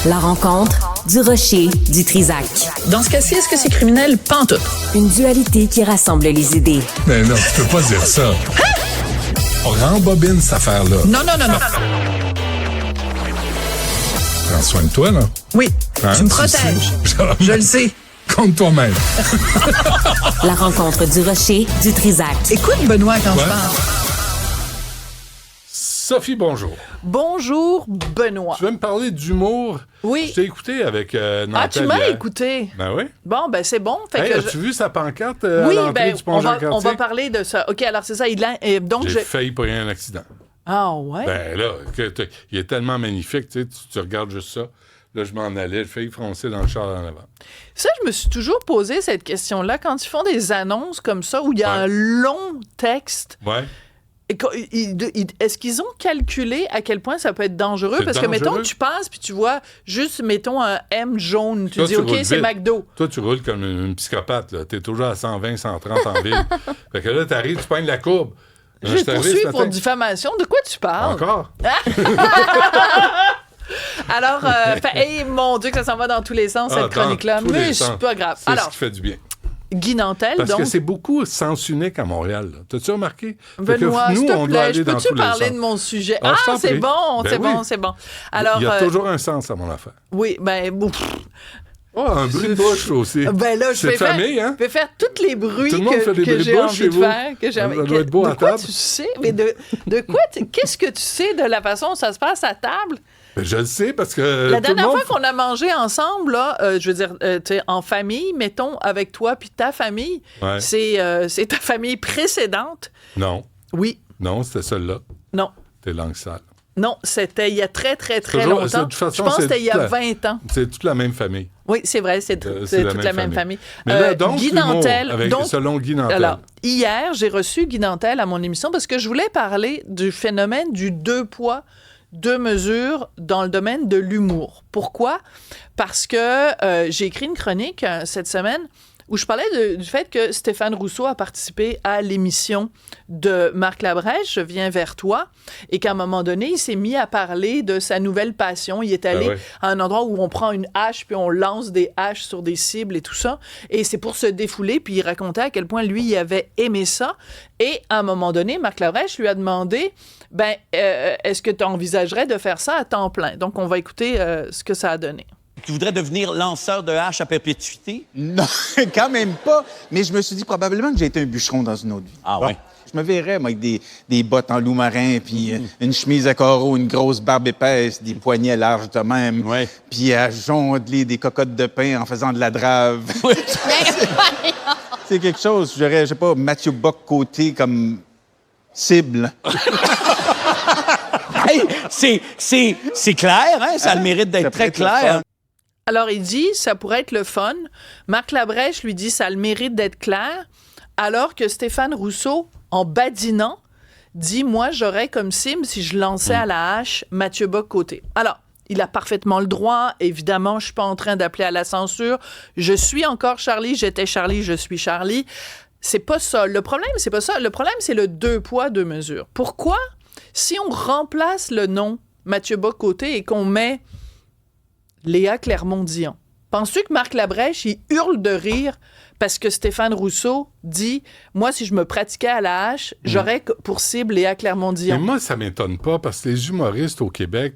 La rencontre du rocher du Trisac. Dans ce cas-ci, est-ce que c'est criminel? Pas en tout. Une dualité qui rassemble les idées. Mais non, tu peux pas dire ça. On rembobine cette affaire-là. Non. Prends soin de toi, là. Oui, Hein, tu me tu protèges. sais. Je le sais. Compte toi-même. La rencontre du rocher du Trisac. Écoute, Benoît, quand Ouais. je parle. Sophie, bonjour. Bonjour, Benoît. Tu veux me parler d'humour? Oui. Je t'ai écouté avec Nantel. Ah, tu m'as hier. écouté. Ben oui. Bon, ben c'est bon. Fait Hey, que as-tu vu sa pancarte Oui, à l'entrée ben, du pont Jean-Cartier? on va parler de ça. OK, alors c'est ça. Donc, J'ai failli pour rien un accident. Ah, ouais? Ben là, il est tellement magnifique, tu regardes juste ça. Là, je m'en allais, j'ai failli froncer dans le char en avant. Ça, je me suis toujours posé cette question-là. Quand ils font des annonces comme ça, où il y a Ouais. un long texte, Ouais. est-ce qu'ils ont calculé à quel point ça peut être dangereux? C'est Parce que, mettons, dangereux. tu passes puis tu vois juste, mettons, un M jaune. Tu Toi, dis, tu OK, roules c'est vite. McDo. Toi, tu roules comme une psychopathe, là. T'es toujours à 120, 130 en ville. Fait que là, t'arrives, tu pognes la courbe. Je vais te t'arrive poursuivre ce pour matin. diffamation. De quoi tu parles? Encore? Alors, hey, mon Dieu, que ça s'en va dans tous les sens, cette dans chronique-là. tous les Mais sens. c'est pas grave. C'est ce Alors, qui fait du bien. Guy Nantel, Parce donc. que c'est beaucoup sens unique à Montréal. Là. T'as-tu remarqué? Fait que Benoît, nous, s'il te on doit plaît, aller je dans peux-tu tous les parler sens. de mon sujet? Ah, je t'en c'est prie. bon, Ben c'est oui. bon, c'est bon. Alors, Il y a toujours un sens à mon affaire. oui, ben, Oh, un bruit de bouche aussi. ben là, je C'est vais famille, faire, hein? je vais faire tous les bruits Tout le monde fait des que bruits de j'ai bouche envie chez de vous. faire. Que j'ai Ça envie- doit être beau de à quoi table. tu sais? Mais de quoi? Qu'est-ce que tu sais de la façon dont ça se passe à table? Ben, je le sais parce que. La tout le dernière monde... fois qu'on a mangé ensemble, là, je veux dire, tu sais, en famille, mettons, avec toi puis ta famille, Ouais. c'est ta famille précédente. Non, Oui, non, c'était celle-là. non. T'es langue sale. Non, c'était il y a très, très, très Toujours- longtemps. de toute façon, Je pense que c'est c'était il y a toute la- 20 ans. C'est toute la même famille. Oui, c'est vrai, c'est toute la même famille. Mais là, donc, Guy l'humour, Nantel, avec, donc, selon Guy Nantel. alors, hier, j'ai reçu Guy Nantel à mon émission parce que je voulais parler du phénomène du 2 poids, 2 mesures dans le domaine de l'humour. Pourquoi? Parce que j'ai écrit une chronique cette semaine où je parlais du fait que Stéphane Rousseau a participé à l'émission de Marc Labrèche, Je viens vers toi, et qu'à un moment donné, il s'est mis à parler de sa nouvelle passion. Il est allé ouais. à un endroit où on prend une hache, puis on lance des haches sur des cibles et tout ça, et c'est pour se défouler, puis il racontait à quel point lui, il avait aimé ça, et à un moment donné, Marc Labrèche lui a demandé, est-ce que tu envisagerais de faire ça à temps plein? Donc, on va écouter ce que ça a donné. Tu voudrais devenir lanceur de hache à perpétuité? Non, quand même pas. Mais je me suis dit probablement que j'ai été un bûcheron dans une autre vie. Ah ouais? Je me verrais, moi, avec des bottes en loup marin, puis une chemise à carreaux, une grosse barbe épaisse, des poignets larges de même. Ouais. Puis à jondeler des cocottes de pain en faisant de la drave. C'est quelque chose. J'aurais, je sais pas, Mathieu Bock côté comme cible. Hey, c'est clair, hein? Ça a le mérite d'être Ça très pourrait être le clair. fun. Alors, il dit, ça pourrait être le fun. Marc Labrèche lui dit, ça a le mérite d'être clair. Alors que Stéphane Rousseau, en badinant, dit, moi, j'aurais comme cible, si je lançais à la hache, Mathieu Bock-Côté. Alors, il a parfaitement le droit. Évidemment, je suis pas en train d'appeler à la censure. Je suis encore Charlie, j'étais Charlie, je suis Charlie. C'est pas ça. Le problème, c'est pas ça. Le problème, c'est le 2 poids, 2 mesures. Pourquoi? Si on remplace le nom Mathieu Bock-Côté et qu'on met Léa Clermont-Dion, penses-tu que Marc Labrèche, il hurle de rire parce que Stéphane Rousseau dit « Moi, si je me pratiquais à la hache, j'aurais pour cible Léa Mais Clermont-Dion. moi, ça m'étonne pas parce que les humoristes au Québec,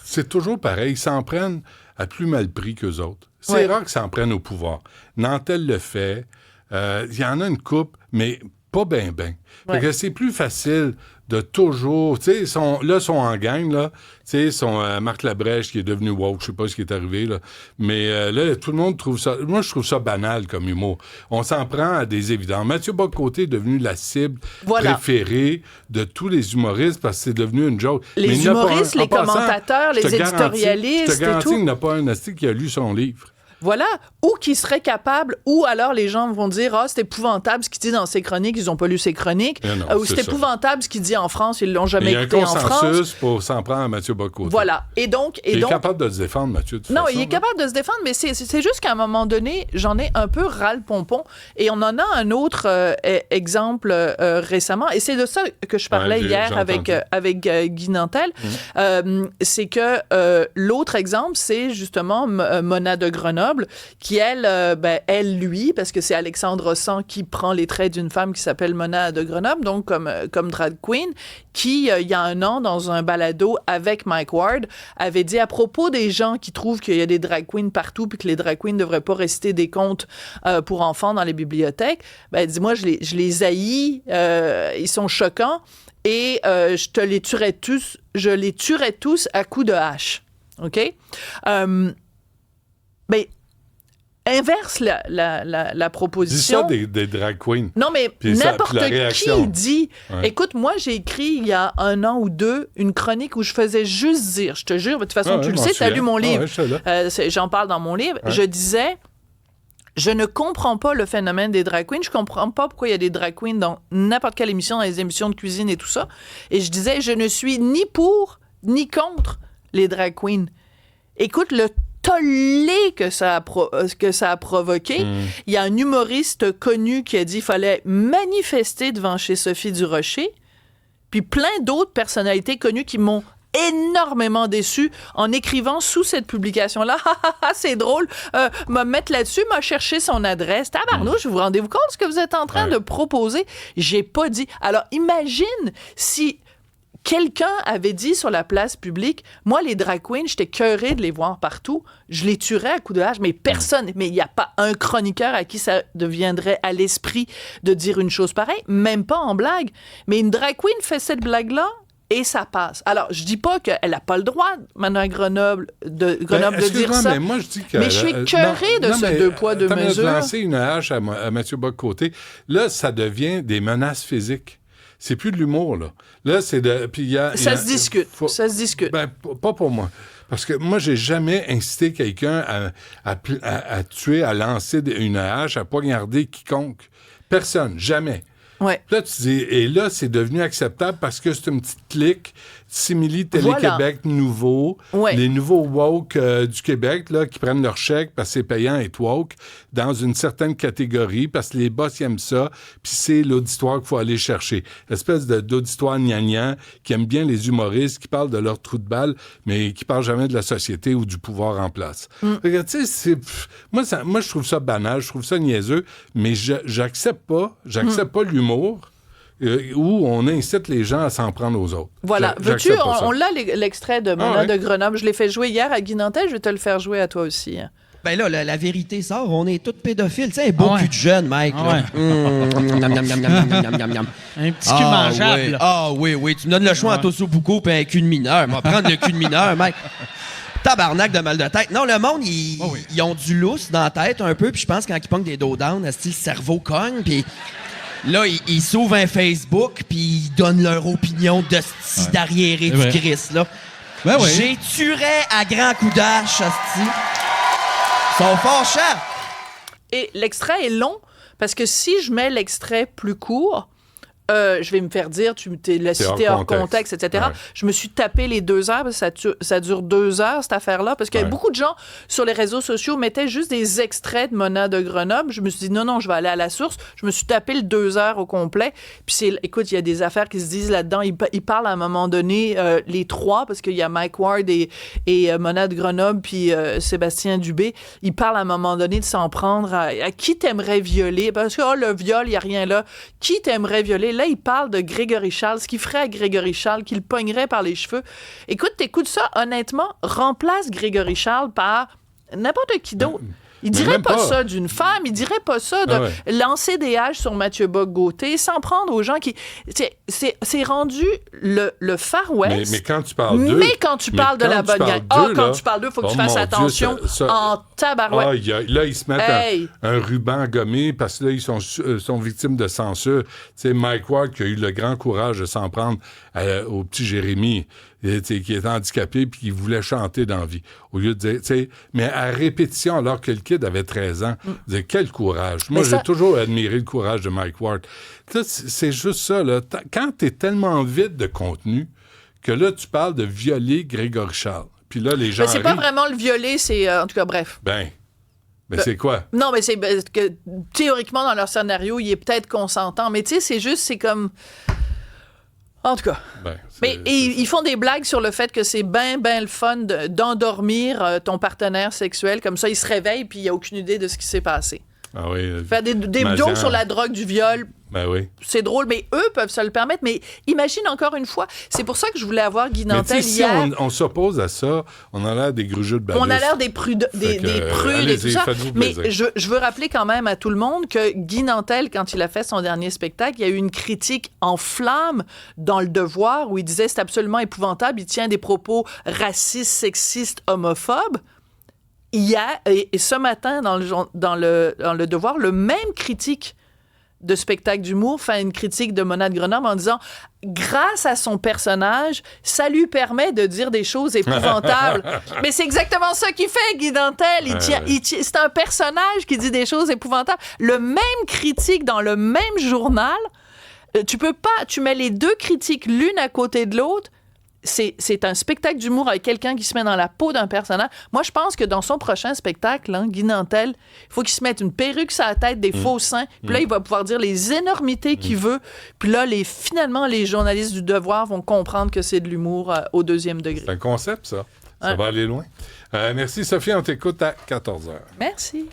c'est toujours pareil. Ils s'en prennent à plus mal pris qu'eux autres. C'est Ouais. rare qu'ils s'en prennent au pouvoir. Nantel le fait. Il y en a une couple, mais pas ben. Ouais. Fait que c'est plus facile de toujours... Tu sais, ils sont en gang, là. Tu sais, Marc Labrèche qui est devenu woke, je sais pas ce qui est arrivé, là. Mais là, tout le monde trouve ça... Moi, je trouve ça banal comme humour. On s'en prend à des évidences. Mathieu Bock-Côté est devenu la cible Voilà. préférée de tous les humoristes parce que c'est devenu une joke. Les Mais il n'y en a pas humoristes, un. En les passant, commentateurs, je te les garantis- éditorialistes Je te garantis et tout. qu'il n'y en a pas un asti qui a lu son livre. Voilà. Ou qui serait capable, ou alors les gens vont dire « Ah, c'est épouvantable ce qu'il dit dans ses chroniques, ils n'ont pas lu ses chroniques. Non, Ou c'est épouvantable ce qu'il dit en France, ils l'ont jamais écouté en France. » Il y a un consensus pour s'en prendre à Mathieu Bock-Côté. Voilà. Il est capable de se défendre, Mathieu, de toute Non, façon, il est capable de se défendre, mais c'est juste qu'à un moment donné, j'en ai un peu ras-le-pompon. Et on en a un autre exemple récemment, et c'est de ça que je parlais hier avec Guy Nantel. C'est que l'autre exemple, c'est justement Mona de Grenoble, qui, elle, lui, parce que c'est Alexandre Rosan qui prend les traits d'une femme qui s'appelle Mona de Grenoble, donc comme drag queen, qui, il y a un an, dans un balado avec Mike Ward, avait dit à propos des gens qui trouvent qu'il y a des drag queens partout puis que les drag queens ne devraient pas réciter des contes pour enfants dans les bibliothèques, elle dit, moi, je les haïs, ils sont choquants, et je les tuerais tous à coups de hache. OK? Inverse la proposition. Dis ça des drag queens. Non, mais puis n'importe qui dit... Ouais. Écoute, moi, j'ai écrit il y a 1 an ou 2 une chronique où je faisais juste dire, je te jure, de toute façon, tu le sais, tu as lu mon livre. J'en parle dans mon livre. Je disais... Je ne comprends pas le phénomène des drag queens. Je comprends pas pourquoi il y a des drag queens dans n'importe quelle émission, dans les émissions de cuisine et tout ça. Et je disais, je ne suis ni pour ni contre les drag queens. Écoute, le tollé que ça a provoqué. Il y a un humoriste connu qui a dit qu'il fallait manifester devant chez Sophie Durocher. Puis plein d'autres personnalités connues qui m'ont énormément déçu en écrivant sous cette publication-là. C'est drôle. Me mettre là-dessus, m'a cherché son adresse. Tabarnouche, vous rendez-vous compte de ce que vous êtes en train de proposer? J'ai pas dit. Alors, imagine si quelqu'un avait dit sur la place publique, moi, les drag queens, j'étais écœurée de les voir partout. Je les tuerais à coups de hache, mais personne, mais il n'y a pas un chroniqueur à qui ça deviendrait à l'esprit de dire une chose pareille, même pas en blague. Mais une drag queen fait cette blague-là, et ça passe. Alors, je dis pas qu'elle n'a pas le droit, Mona Grenoble, de dire ça. Mais moi, je dis que... Mais je suis écœurée de ce deux poids, deux mesures. Lancer une hache à Mathieu Bock-Côté, là, ça devient des menaces physiques. C'est plus de l'humour, là. Là, c'est de... Puis ça se discute. Ça se discute. Ben, pas pour moi. Parce que moi, j'ai jamais incité quelqu'un à tuer, à lancer une hache, à poignarder quiconque. Personne. Jamais. Ouais. Là, tu dis, et là, c'est devenu acceptable parce que c'est une petite clique simili Télé-Québec nouveau, les nouveaux woke du Québec là, qui prennent leur chèque parce que c'est payant être woke dans une certaine catégorie parce que les boss aiment ça, puis c'est l'auditoire qu'il faut aller chercher. L'espèce d'auditoire gnangnan qui aime bien les humoristes, qui parlent de leur trou de balle, mais qui parlent jamais de la société ou du pouvoir en place. Tu sais, moi, je trouve ça banal, je trouve ça niaiseux, mais j'accepte pas l'humour où on incite les gens à s'en prendre aux autres. Voilà. Veux-tu, on l'a l'extrait de Mona de Grenoble. Je l'ai fait jouer hier à Guy Nantel, je vais te le faire jouer à toi aussi. Hein. Ben là, la vérité sort, on est tous pédophiles. Tu sais, beaucoup de jeunes, Mike. Là. Un petit cul mangeable. Oui. Tu me donnes le choix entre Osobuco et un cul de mineur. On va prendre le cul de mineur, Mike. Tabarnak de mal de tête. Non, le monde, ils ont du lousse dans la tête un peu, puis je pense quand ils pognent des dos down, le cerveau cogne, puis... Là, ils s'ouvrent un Facebook puis ils donnent leur opinion de style d'arriéré du Christ, là. J'ai tuerais à grands coups d'hache, hostie. Ils sont fâchants. Et l'extrait est long, parce que si je mets l'extrait plus court, je vais me faire dire, tu l'as cité hors contexte, etc. Ouais. Je me suis tapé les 2 heures, parce que ça dure 2 heures, cette affaire-là, parce que beaucoup de gens, sur les réseaux sociaux, mettaient juste des extraits de Mona de Grenoble. Je me suis dit, non, je vais aller à la source. Je me suis tapé le 2 heures au complet. Puis, écoute, il y a des affaires qui se disent là-dedans. Ils parlent à un moment donné, les trois, parce qu'il y a Mike Ward et Mona de Grenoble, puis Sébastien Dubé. Ils parlent à un moment donné de s'en prendre à qui t'aimerais violer. Parce que, le viol, il n'y a rien là. Qui t'aimerais violer? Là, il parle de Grégory Charles, ce qu'il ferait à Grégory Charles, qu'il pognerait par les cheveux. Écoute, t'écoutes ça, honnêtement, remplace Grégory Charles par n'importe qui d'autre. Il dirait pas ça d'une femme, il dirait pas ça de lancer des haches sur Mathieu Bock-Côté, s'en prendre aux gens qui... C'est rendu le Far West. Mais quand tu parles d'eux... Mais quand tu parles de la bonne gang. Quand tu parles d'eux, il faut que tu fasses attention en tabarouette. Là, ils se mettent un ruban gommé parce que là, ils sont victimes de censure. Tu sais, Mike Ward qui a eu le grand courage de s'en prendre au petit Jérémy. qui était handicapé puis qui voulait chanter dans la vie. Au lieu de dire, mais à répétition, alors que le kid avait 13 ans, dire quel courage. Moi, j'ai toujours admiré le courage de Mike Ward. Là, c'est juste ça, là. Quand t'es tellement vide de contenu que là, tu parles de violer Grégory Charles. Puis là, les gens c'est pas vraiment le violer, c'est... en tout cas, bref. Mais c'est quoi? Non, mais c'est que théoriquement, dans leur scénario, il est peut-être consentant. Mais tu sais, c'est comme... En tout cas. Ils font des blagues sur le fait que c'est ben le fun d'endormir ton partenaire sexuel. Comme ça, il se réveille puis il n'a aucune idée de ce qui s'est passé. Ah oui. Faire des jokes sur la drogue, du viol. Ben oui. C'est drôle, mais eux peuvent se le permettre. Mais imagine encore une fois, c'est pour ça que je voulais avoir Guy Nantel hier. Si on s'oppose à ça, on a l'air des grugeux de balustre. On a l'air des prudes et tout ça. Mais je veux rappeler quand même à tout le monde que Guy Nantel, quand il a fait son dernier spectacle, il y a eu une critique en flammes dans Le Devoir où il disait c'est absolument épouvantable, il tient des propos racistes, sexistes, homophobes. Hier et ce matin dans le Devoir, le même critique de spectacle d'humour fait une critique de Mona de Grenoble en disant grâce à son personnage, ça lui permet de dire des choses épouvantables. Mais c'est exactement ça qu'il fait, Guy Nantel. C'est un personnage qui dit des choses épouvantables. Le même critique dans le même journal, tu mets les deux critiques l'une à côté de l'autre. C'est un spectacle d'humour avec quelqu'un qui se met dans la peau d'un personnage. Moi, je pense que dans son prochain spectacle, Guy Nantel, il faut qu'il se mette une perruque sur la tête, des faux seins, puis là, il va pouvoir dire les énormités qu'il veut. Puis là, finalement, les journalistes du Devoir vont comprendre que c'est de l'humour au 2e degré. C'est un concept, ça. Ça va aller loin. Merci, Sophie. On t'écoute à 14h. Merci.